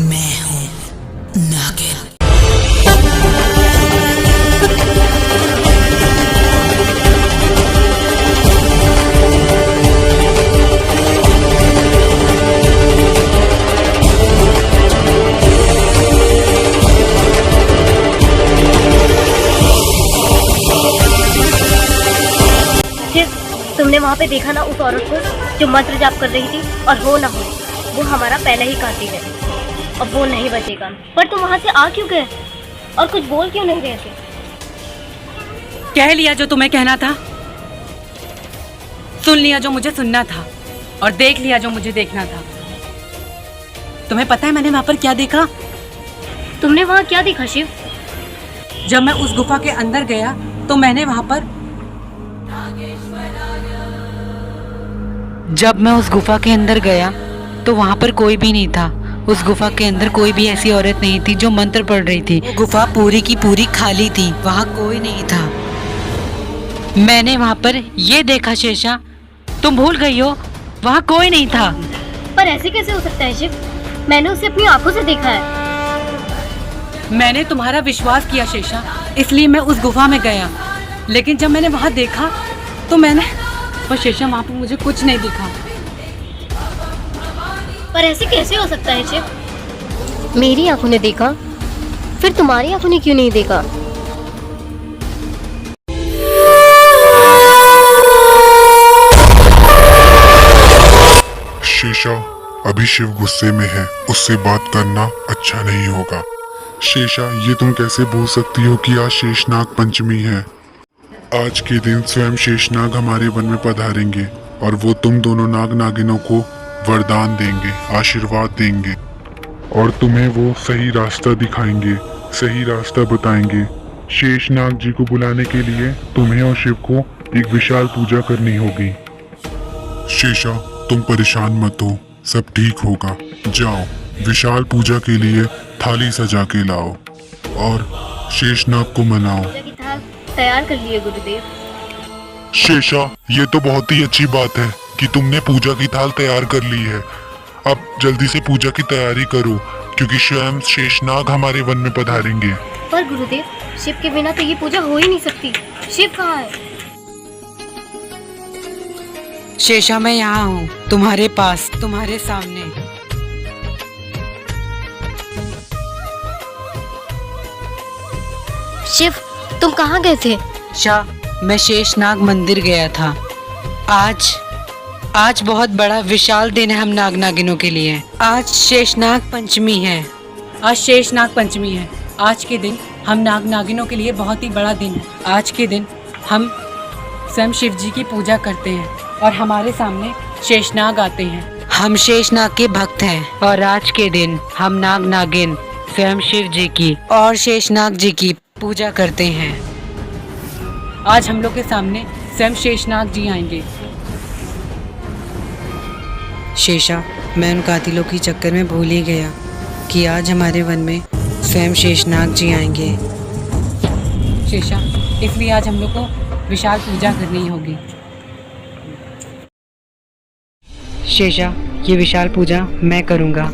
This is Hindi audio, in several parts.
मैं हूँ नागिन। तुमने वहाँ पे देखा ना उस औरत को जो मंत्र जाप कर रही थी, और हो ना हो वो हमारा पहले ही कातिल है, अब वो नहीं बचेगा। पर तुम वहाँ से आ क्यों गए और कुछ बोल क्यों नहीं रहे थे? कह लिया जो तुम्हें कहना था, सुन लिया जो मुझे सुनना था, और देख लिया जो मुझे देखना था। तुम्हें पता है मैंने वहाँ पर क्या देखा? तुमने वहाँ क्या देखा शिव? जब मैं उस गुफा के अंदर गया तो मैंने वहाँ पर कोई भी नहीं था। उस गुफा के अंदर कोई भी ऐसी औरत नहीं थी जो मंत्र पढ़ रही थी। वो गुफा पूरी की पूरी खाली थी, वहाँ कोई नहीं था। मैंने वहाँ पर ये देखा शेषा, तुम भूल गई हो, वहाँ कोई नहीं था। पर ऐसे कैसे हो सकता है शिव? मैंने उसे अपनी आंखों से देखा है। मैंने तुम्हारा विश्वास किया शेषा, इसलिए मैं उस गुफा में गया। लेकिन जब मैंने वहाँ देखा तो पर शेषा वहाँ पर मुझे कुछ नहीं दिखा। पर ऐसे कैसे हो सकता है शिव? मेरी आंखों ने देखा, फिर तुम्हारी आंखों ने क्यों नहीं देखा? शेषा, अभी शिव गुस्से में है, उससे बात करना अच्छा नहीं होगा। शेषा, ये तुम कैसे भूल सकती हो कि आज शेषनाग पंचमी है। आज के दिन स्वयं शेषनाग हमारे वन में पधारेंगे और वो तुम दोनों नाग नागिनों को वरदान देंगे, आशीर्वाद देंगे, और तुम्हें वो सही रास्ता दिखाएंगे, सही रास्ता बताएंगे। शेषनाग जी को बुलाने के लिए तुम्हें और शिव को एक विशाल पूजा करनी होगी। शेषा, तुम परेशान मत हो, सब ठीक होगा। जाओ, विशाल पूजा के लिए थाली सजा के लाओ और शेषनाग को मनाओ। तैयार कर लिए गुरुदेव। शेषा, ये तो बहुत ही अच्छी बात है कि तुमने पूजा की थाल तैयार कर ली है। अब जल्दी से पूजा की तैयारी करो, क्योंकि स्वयं शेषनाग हमारे वन में पधारेंगे। पर गुरुदेव, शिव के बिना तो ये पूजा हो ही नहीं सकती। शिव कहाँ है? शेषा, मैं यहाँ हूँ, तुम्हारे पास, तुम्हारे सामने। शिव, तुम कहाँ गए थे? मैं शेषनाग मंदिर गया था। आज बहुत बड़ा विशाल दिन है हम नाग नागिनों के लिए। आज शेषनाग पंचमी है। आज के दिन हम नाग नागिनों के लिए बहुत ही बड़ा दिन है। आज के दिन हम स्वयं शिव जी की पूजा करते हैं और हमारे सामने शेषनाग आते हैं। हम शेषनाग के भक्त हैं और आज के दिन हम नाग नागिन स्वयं शिव जी की और शेषनाग जी की पूजा करते हैं। आज हम लोग के सामने स्वयं शेषनाग जी आएंगे। शेषा, मैं उन कातिलों के चक्कर में भूल ही गया कि आज हमारे वन में स्वयं शेषनाग जी आएंगे। शेषा, इसलिए आज हम लोग को विशाल पूजा करनी होगी। शेषा, ये विशाल पूजा मैं करूँगा।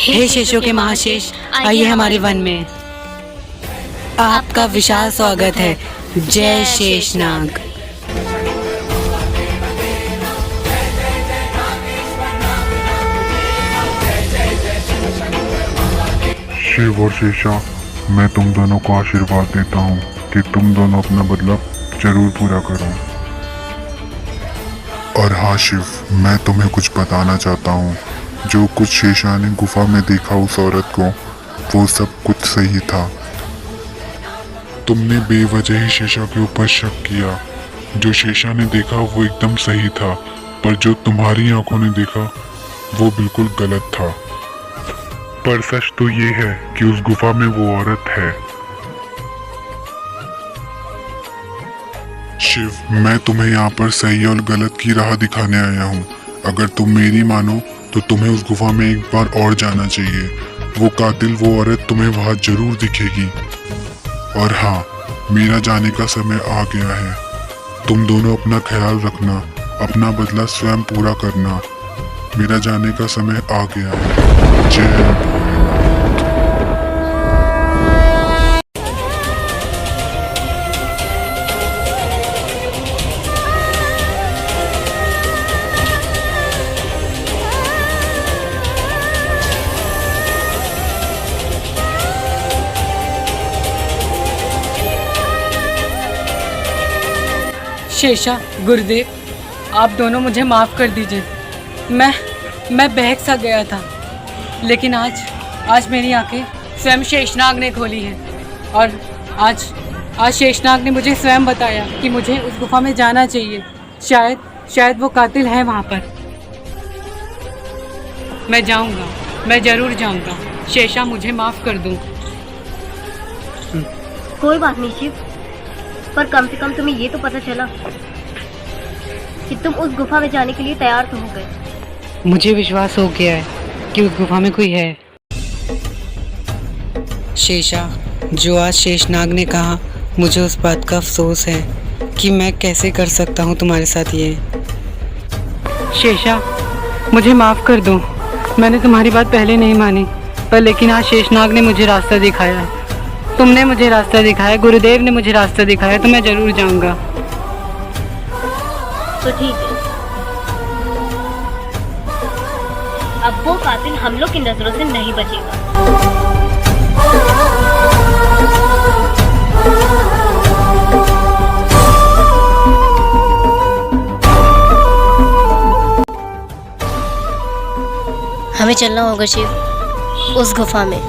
हे शेषों के महाशेष, आइए हमारे वन में। आपका विशाल स्वागत है। जय शेषनाग। शिव और शेषा, मैं तुम दोनों को आशीर्वाद देता हूँ कि तुम दोनों अपना बदला जरूर पूरा करो। और हाँ शिव, मैं तुम्हें कुछ बताना चाहता हूँ। जो कुछ शेषा ने गुफा में देखा उस औरत को, वो सब कुछ सही था। तुमने बेवजह ही शेषा के ऊपर शक किया। जो शेषा ने देखा वो एकदम सही था, पर जो तुम्हारी आंखों ने देखा वो बिल्कुल गलत था। पर सच तो ये है कि उस गुफा में वो औरत है। शिव, मैं तुम्हें यहाँ पर सही और गलत की राह दिखाने आया हूँ। अगर तुम मेरी मानो तो तुम्हें उस गुफा में एक बार और जाना चाहिए। वो कातिल, वो औरत तुम्हें वहाँ जरूर दिखेगी। और हाँ, मेरा जाने का समय आ गया है। तुम दोनों अपना ख्याल रखना, अपना बदला स्वयं पूरा करना। मेरा जाने का समय आ गया है। जय। शेषा, गुरुदेव, आप दोनों मुझे माफ़ कर दीजिए। मैं बहक सा गया था, लेकिन आज मेरी आंखें स्वयं शेषनाग ने खोली हैं। और आज शेषनाग ने मुझे स्वयं बताया कि मुझे उस गुफा में जाना चाहिए। शायद वो कातिल है वहाँ पर। मैं जाऊँगा, मैं ज़रूर जाऊँगा। शेषा, मुझे माफ़ कर दूँ। कोई बात नहीं शिव, पर कम से कम तुम्हें ये तो पता चला कि तुम उस गुफा में जाने के लिए तैयार तो हो गए। मुझे विश्वास हो गया है कि उस गुफा में कोई है। शेषा, जो आज शेषनाग ने कहा, मुझे उस बात का अफसोस है कि मैं कैसे कर सकता हूँ तुम्हारे साथ ये। शेषा, मुझे माफ़ कर दो। मैंने तुम्हारी बात पहले नहीं मानी, पर लेकिन आज शेषनाग ने मुझे रास्ता दिखाया है। तुमने मुझे रास्ता दिखाया, गुरुदेव ने मुझे रास्ता दिखाया, तो मैं ज़रूर जाऊँगा। तो ठीक है, अब वो कातिल हम लोग की नजरों से नहीं बचेगा। हमें चलना होगा शिव, उस गुफा में।